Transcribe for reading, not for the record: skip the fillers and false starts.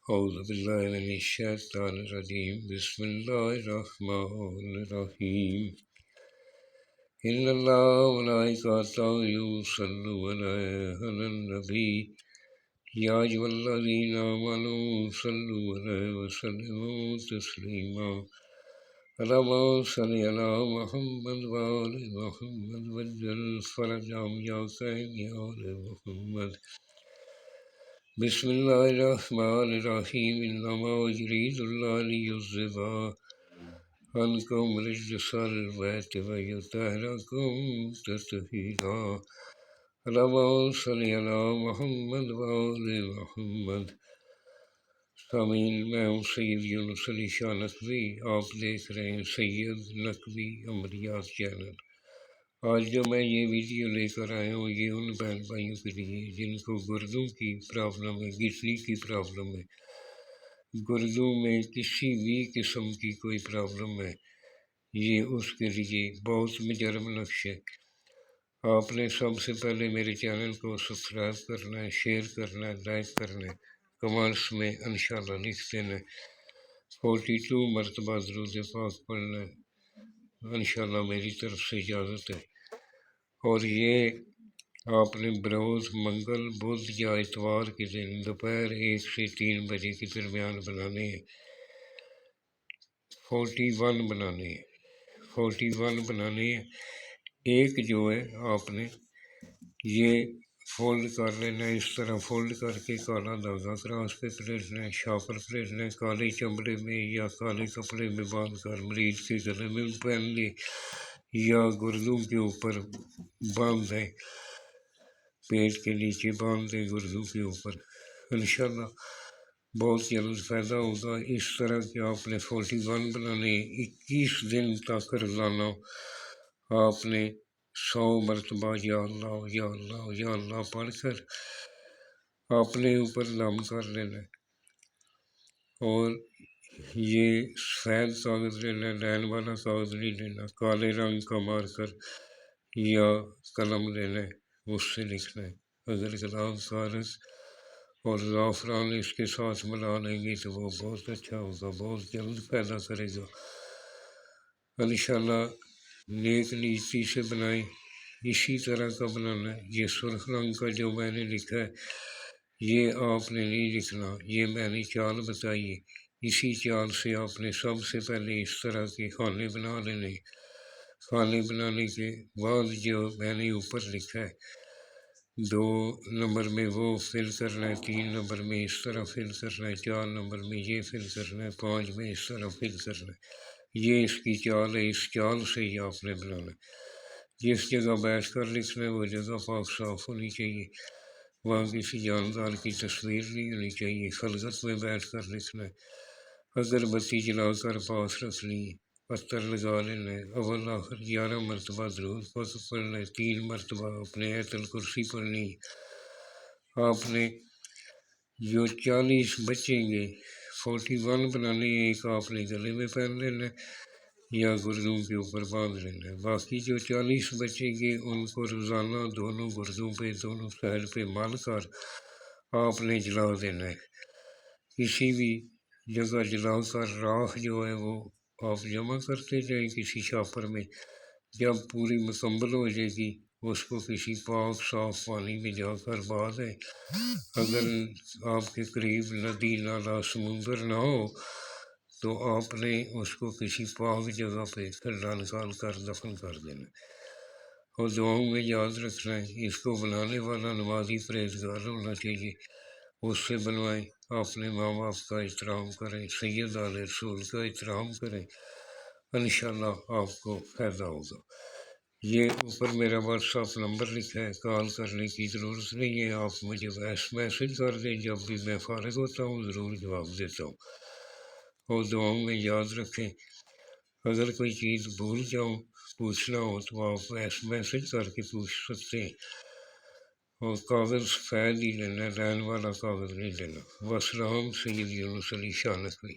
اعوذ باللہ من الشیطان الرجیم بسم اللہ الرحمن الرحیم ان اللہ وملائکتہ یصلون علی النبی یا ایھا الذین آمنوا صلوا علیہ وسلموا تسلیما اللہم صل علی محمد وآل محمد وعجل فرجهم یا کریم یا آل محمد بسم اللہ الرحمن الرحیم انما یرید اللہ لیذھب عنکم رجس البیت ویطہرکم تطہیرا اللہم صل علی محمد وآل محمد۔ سامعین، میں ہوں سید یونس علی شاہ نقوی، آپ دیکھ رہے ہیں سید نقوی عملیات چینل۔ آج جو میں یہ ویڈیو لے کر آیا ہوں یہ ان بہن بھائیوں کے لیے جن کو گردوں کی پرابلم ہے، گٹلی کی پرابلم ہے، گردوں میں کسی بھی قسم کی کوئی پرابلم ہے، یہ اس کے لیے بہت مجرب نقش ہے۔ آپ نے سب سے پہلے میرے چینل کو سبسکرائب کرنا ہے، شیئر کرنا ہے، لائک کرنا ہے، کمنٹس میں انشاءاللہ لکھ دینا ہے، 42 مرتبہ درود پاک پڑھنا ہے، انشاءاللہ میری طرف سے اجازت ہے۔ اور یہ آپ نے بروز منگل، بدھ یا اتوار کے دن دوپہر 1 سے 3 بجے کے درمیان بنانے ہیں، 41 بنانے ہیں، 41 بنانے ہیں۔ ایک جو ہے آپ نے یہ فولڈ کر لینا ہے، اس طرح فولڈ کر کے کالا دھاگا کراس پہ پلٹنا ہے، شاپر پلٹنا ہے، کالے چمڑے میں یا کالے کپڑے میں باندھ کر مریض کے گلے میں پہن لے یا گردوں کے اوپر باندھ دیں، پیٹ کے نیچے باندھ دیں گردوں کے اوپر، انشاءاللہ بہت جلد فائدہ ہوگا۔ اس طرح کے آپ نے 41 بنانے، 21 دن تک روزانہ آپ نے 100 مرتبہ یا اللہ یا اللہ یا اللہ پڑھ کر اپنے اوپر دم کر لینا ہے۔ اور یہ سفید کاغذ لینا ہے، لائن والا کاغذ نہیں لینا، کالے رنگ کا مارکر یا قلم لینا ہے، اس سے لکھنا ہے۔ اگر گلاب کاغذ اور زعفران اس کے ساتھ ملا لیں گے تو وہ بہت اچھا ہوگا، بہت جلد پیدا کرے گا، انشاءاللہ نیک نیتی سے بنائیں۔ اسی طرح کا بنانا ہے۔ یہ سرخ رنگ کا جو میں نے لکھا ہے یہ آپ نے نہیں لکھنا، یہ میں نے چال بتائی ہے، اسی چال سے آپ نے سب سے پہلے اس طرح کے خانے بنا لینے۔ خانے بنانے کے بعد جو میں نے اوپر لکھا ہے 2 نمبر میں وہ فل کرنا ہے، 3 نمبر میں اس طرح فل کرنا ہے، 4 نمبر میں یہ فل کرنا ہے، 5 میں اس طرح فل کرنا ہے۔ یہ اس کی چال ہے، اس چال سے ہی آپ نے بنانا ہے۔ جس جگہ بیٹھ کر لکھنا ہے وہ جگہ پاک صاف ہونی چاہیے، وہاں کسی جاندار کی تصویر نہیں ہونی چاہیے، خلوت میں بیٹھ کر لکھنا ہے۔ اگر بتی جلا کر پاس رکھنی ہے، پتھر لگا لینا ہے، اول آخر 11 مرتبہ درود پاک پڑھنا ہے، 3 مرتبہ اپنے آیت الکرسی پڑھنی ہے۔ آپ نے جو 40 بچیں گے 41 بنانے ہیں، ایک آپ نے گلے میں پہن لینا ہے یا گردوں کے اوپر باندھ لینا ہے۔ باقی جو 40 بچیں گے ان کو روزانہ دونوں گردوں پہ، دونوں سائڈ پہ مال کر آپ نے جلا دینا ہے۔ کسی بھی جگہ جلا کر راکھ جو ہے وہ آپ جمع کرتے جائیں کسی شاپر میں، جب پوری مکمل ہو جائے گی اس کو کسی پاک صاف پانی میں جا کر بہا دیں۔ اگر آپ کے قریب ندی، نالا، سمندر نہ ہو تو آپ نے اس کو کسی پاک جگہ پہ کھڈا نکال کر دفن کر دینا۔ اور دعاؤں میں یاد رکھنا ہے اس کو بنانے والا نمازی پرہیزگار ہونا چاہیے، اس سے بنوائیں۔ اپنے ماں باپ کا احترام کریں، سید آل رسول کا احترام کریں، انشاءاللہ آپ کو فائدہ ہوگا۔ یہ اوپر میرا واٹس ایپ نمبر لکھا ہے، کال کرنے کی ضرورت نہیں ہے، آپ مجھے میسج کر دیں، جب بھی میں فارغ ہوتا ہوں ضرور جواب دیتا ہوں۔ اور دعاؤں میں یاد رکھیں، اگر کوئی چیز بھول جاؤں پوچھنا ہو تو آپ میسج کر کے پوچھ سکتے ہیں۔ اور کاغذ سفید ہی لینا ہے، لائن والا کاغذ نہیں لینا۔ والسلام، سید یونس علی شاہ نقوی۔